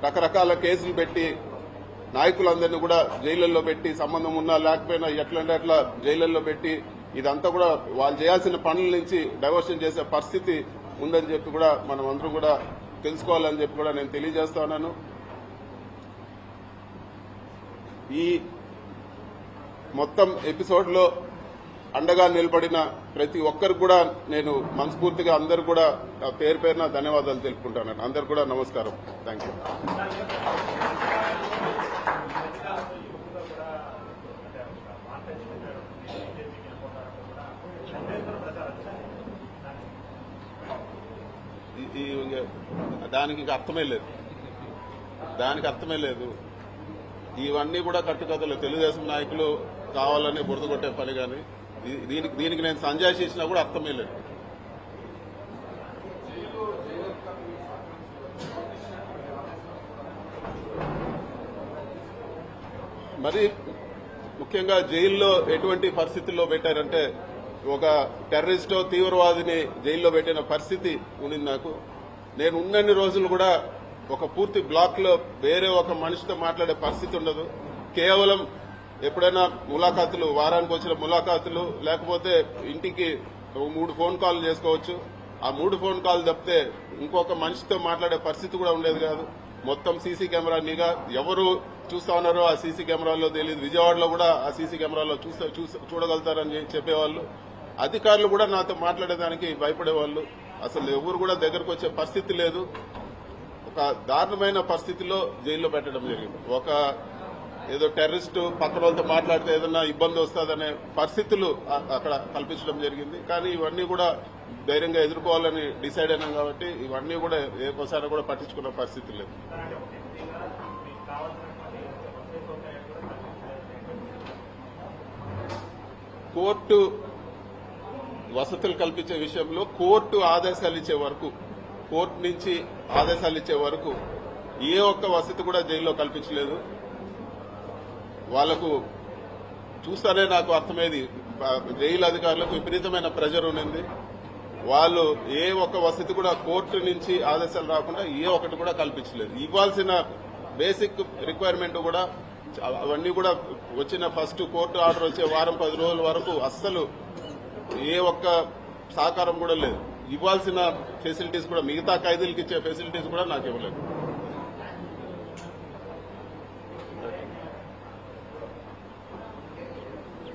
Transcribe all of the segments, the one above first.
రకరకాల కేసులు పెట్టి నాయకులందరినీ కూడా జైళ్లలో పెట్టి సంబంధం ఉన్నా లేకపోయినా ఎట్లంటే అట్లా జైళ్లలో పెట్టి ఇదంతా కూడా వాళ్ళు చేయాల్సిన పనుల నుంచి డైవర్షన్ చేసే పరిస్థితి ఉందని చెప్పి కూడా మనం అందరం కూడా తెలుసుకోవాలని చెప్పి కూడా నేను తెలియజేస్తా ఉన్నాను. ఈ మొత్తం ఎపిసోడ్ లో అండగా నిలబడిన ప్రతి ఒక్కరు కూడా నేను మనస్ఫూర్తిగా అందరు కూడా పేరు పేరున ధన్యవాదాలు తెలుపుకుంటాను. అందరు కూడా నమస్కారం. Thank you. దానికి అర్థమే లేదు. ఇవన్నీ కూడా కట్టుకథలు. తెలుగుదేశం నాయకులు కావాలని బురద కొట్టే పని కానీ దీనికి నేను సంజయ్ చేసినా కూడా అర్థమే లేదు. మరి ముఖ్యంగా జైల్లో ఎటువంటి పరిస్థితుల్లో పెట్టారంటే ఒక టెర్రరిస్టో తీవ్రవాదిని జైల్లో పెట్టిన పరిస్థితి ఉండింది నాకు. నేను ఉన్నన్ని రోజులు కూడా ఒక పూర్తి బ్లాక్ లో వేరే ఒక మనిషితో మాట్లాడే పరిస్థితి ఉండదు. కేవలం ఎప్పుడైనా ములాఖాతులు, వారానికి వచ్చిన ములాఖాతులు, లేకపోతే ఇంటికి 3 ఫోన్ కాల్ చేసుకోవచ్చు. ఆ 3 ఫోన్ కాల్ తప్పితే ఇంకొక మనిషితో మాట్లాడే పరిస్థితి కూడా ఉండేది కాదు. మొత్తం సీసీ కెమెరా నిఘా, ఎవరు చూస్తా ఉన్నారో ఆ సీసీ కెమెరాల్లో తెలియదు. విజయవాడలో కూడా ఆ సీసీ కెమెరాలో చూడగలుగుతారని చెప్పేవాళ్ళు. అధికారులు కూడా నాతో మాట్లాడేదానికి భయపడేవాళ్ళు. అసలు ఎవరు కూడా దగ్గరకు వచ్చే పరిస్థితి లేదు. ఒక దారుణమైన పరిస్థితిలో జైల్లో పెట్టడం జరిగింది. ఒక ఏదో టెర్రరిస్టు పక్కన వాళ్ళతో మాట్లాడితే ఏదన్నా ఇబ్బంది వస్తుందనే పరిస్థితులు అక్కడ కల్పించడం జరిగింది. కానీ ఇవన్నీ కూడా ధైర్యంగా ఎదుర్కోవాలని డిసైడ్ అయినాం కాబట్టి ఇవన్నీ కూడా ఏకోసారి కూడా పట్టించుకున్న పరిస్థితి లేదు. కోర్టు వసతులు కల్పించే విషయంలో కోర్టు ఆదేశాలు ఇచ్చే వరకు, కోర్టు నుంచి ఆదేశాలు ఇచ్చే వరకు ఏ ఒక్క వసతి కూడా జైల్లో కల్పించలేదు. వాళ్లకు చూస్తానే నాకు అర్థమైంది, జైలు అధికారులకు విపరీతమైన ప్రెజర్ ఉన్నది. వాళ్ళు ఏ ఒక్క వసతి కూడా కోర్టు నుంచి ఆదేశాలు రాకుండా ఏ ఒక్కటి కూడా కల్పించలేదు. ఇవ్వాల్సిన బేసిక్ రిక్వైర్మెంట్ కూడా అవన్నీ కూడా వచ్చిన ఫస్ట్ కోర్టు ఆర్డర్ వచ్చే వారం 10 రోజుల వరకు అస్సలు ఏ ఒక్క సహకారం కూడా లేదు. ఇవ్వాల్సిన ఫెసిలిటీస్ కూడా, మిగతా ఖైదీలకు ఇచ్చే ఫెసిలిటీస్ కూడా నాకు ఇవ్వలేదు.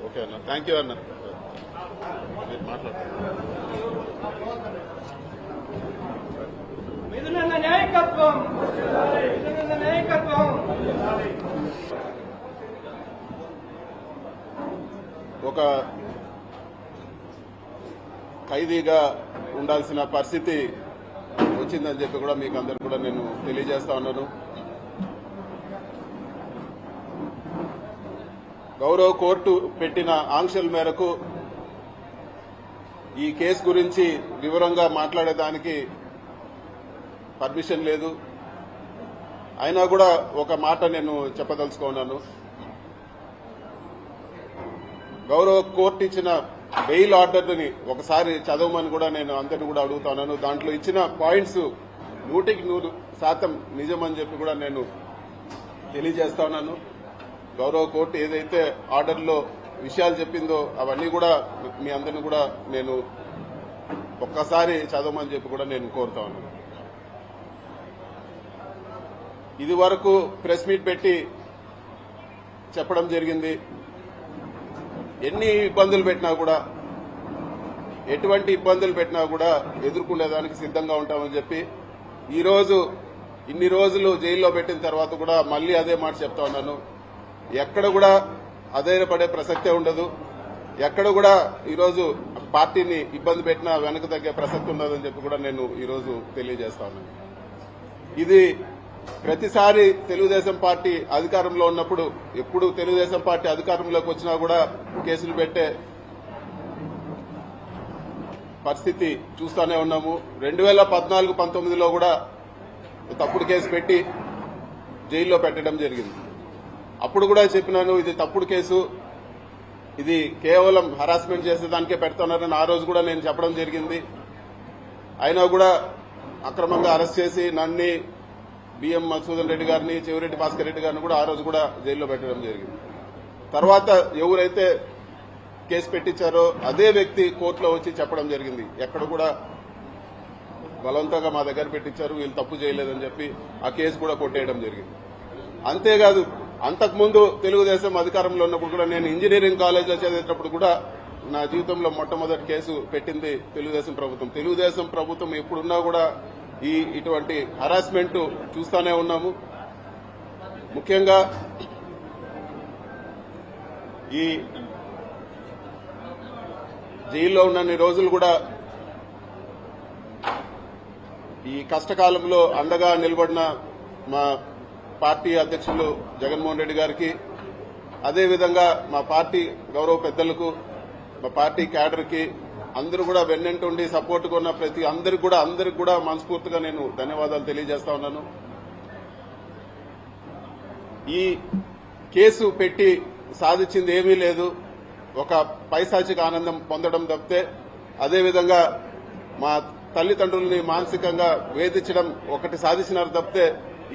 ఓకే అన్న, థ్యాంక్ యూ అన్న. మీరు మాట్లాడుతున్నారు. ఒక ఖైదీగా ఉండాల్సిన పరిస్థితి వచ్చిందని చెప్పి కూడా మీకు అందరు కూడా నేను తెలియజేస్తా ఉన్నాను. గౌరవ కోర్టు పెట్టిన ఆంక్షల మేరకు ఈ కేసు గురించి వివరంగా మాట్లాడేదానికి పర్మిషన్ లేదు. అయినా కూడా ఒక మాట నేను చెప్పదలుచుకున్నాను. గౌరవ కోర్టు ఇచ్చిన బెయిల్ ఆర్డర్ని ఒకసారి చదవమని కూడా నేను అందరినీ కూడా అడుగుతున్నాను. దాంట్లో ఇచ్చిన పాయింట్స్ 100% నిజమని చెప్పి కూడా నేను తెలియజేస్తా ఉన్నాను. గౌరవ కోర్టు ఏదైతే ఆర్డర్లో విషయాలు చెప్పిందో అవన్నీ కూడా మీ అందరినీ కూడా నేను ఒక్కసారి చదవమని చెప్పి కూడా నేను కోరుతా ఉన్నాను. ఇది వరకు ప్రెస్ మీట్ పెట్టి చెప్పడం జరిగింది. ఎన్ని ఇబ్బందులు పెట్టినా కూడా, ఎటువంటి ఇబ్బందులు పెట్టినా కూడా ఎదుర్కొనేదానికి సిద్ధంగా ఉంటామని చెప్పి ఈరోజు ఇన్ని రోజులు జైల్లో పెట్టిన తర్వాత కూడా మళ్లీ అదే మాట చెప్తా ఉన్నాను. ఎక్కడ కూడా అధైర్యపడే ప్రసక్తే ఉండదు. ఎక్కడ కూడా ఈరోజు పార్టీని ఇబ్బంది పెట్టినా వెనక తగ్గే ప్రసక్తి ఉండదని చెప్పి కూడా నేను ఈరోజు తెలియజేస్తా ఉన్నాను. ఇది ప్రతిసారి తెలుగుదేశం పార్టీ అధికారంలో ఉన్నప్పుడు, ఎప్పుడు తెలుగుదేశం పార్టీ అధికారంలోకి వచ్చినా కూడా కేసులు పెట్టే పరిస్థితి చూస్తూనే ఉన్నాము. 2014-19లో కూడా తప్పుడు కేసు పెట్టి జైల్లో పెట్టడం జరిగింది. అప్పుడు కూడా చెప్పినాను, ఇది తప్పుడు కేసు, ఇది కేవలం హరాస్మెంట్ చేసేదానికే పెడుతున్నారని ఆ రోజు కూడా నేను చెప్పడం జరిగింది. అయినా కూడా అక్రమంగా అరెస్ట్ చేసి నన్ను బిఎం మధుసూదన్ రెడ్డి గారిని, చెవిరెడ్డి భాస్కర్ రెడ్డి గారిని కూడా ఆ రోజు కూడా జైల్లో పెట్టడం జరిగింది. తర్వాత ఎవరైతే కేసు పెట్టించారో అదే వ్యక్తి కోర్టులో వచ్చి చెప్పడం జరిగింది, ఎక్కడ కూడా బలవంతంగా మా దగ్గర పెట్టించారు, వీళ్ళు తప్పు చేయలేదని చెప్పి ఆ కేసు కూడా కొట్టేయడం జరిగింది. అంతేకాదు, అంతకుముందు తెలుగుదేశం అధికారంలో ఉన్నప్పుడు కూడా నేను ఇంజనీరింగ్ కాలేజీలో చదివేటప్పుడు కూడా నా జీవితంలో మొట్టమొదటి కేసు పెట్టింది తెలుగుదేశం ప్రభుత్వం. తెలుగుదేశం ప్రభుత్వం ఎప్పుడున్నా కూడా ఇటువంటి హరాస్మెంట్ చూస్తూనే ఉన్నాము. ముఖ్యంగా ఈ జైల్లో ఉన్నన్ని రోజులు కూడా ఈ కష్టకాలంలో అండగా నిలబడిన మా పార్టీ అధ్యక్షులు జగన్మోహన్ రెడ్డి గారికి, అదేవిధంగా మా పార్టీ గౌరవ పెద్దలకు, మా పార్టీ క్యాడర్కి అందరూ కూడా వెన్నంటుండి సపోర్ట్గా ఉన్న ప్రతి అందరికి కూడా మనస్ఫూర్తిగా నేను ధన్యవాదాలు తెలియజేస్తా ఉన్నాను. ఈ కేసు పెట్టి సాధించింది ఏమీ లేదు, ఒక పైశాచిక ఆనందం పొందడం తప్పితే, అదేవిధంగా మా తల్లిదండ్రుల్ని మానసికంగా వేధించడం ఒకటి సాధించినారు తప్పితే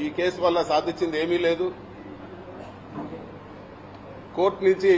ఈ కేసు వల్ల సాధించింది ఏమీ లేదు. కోర్టు నుంచి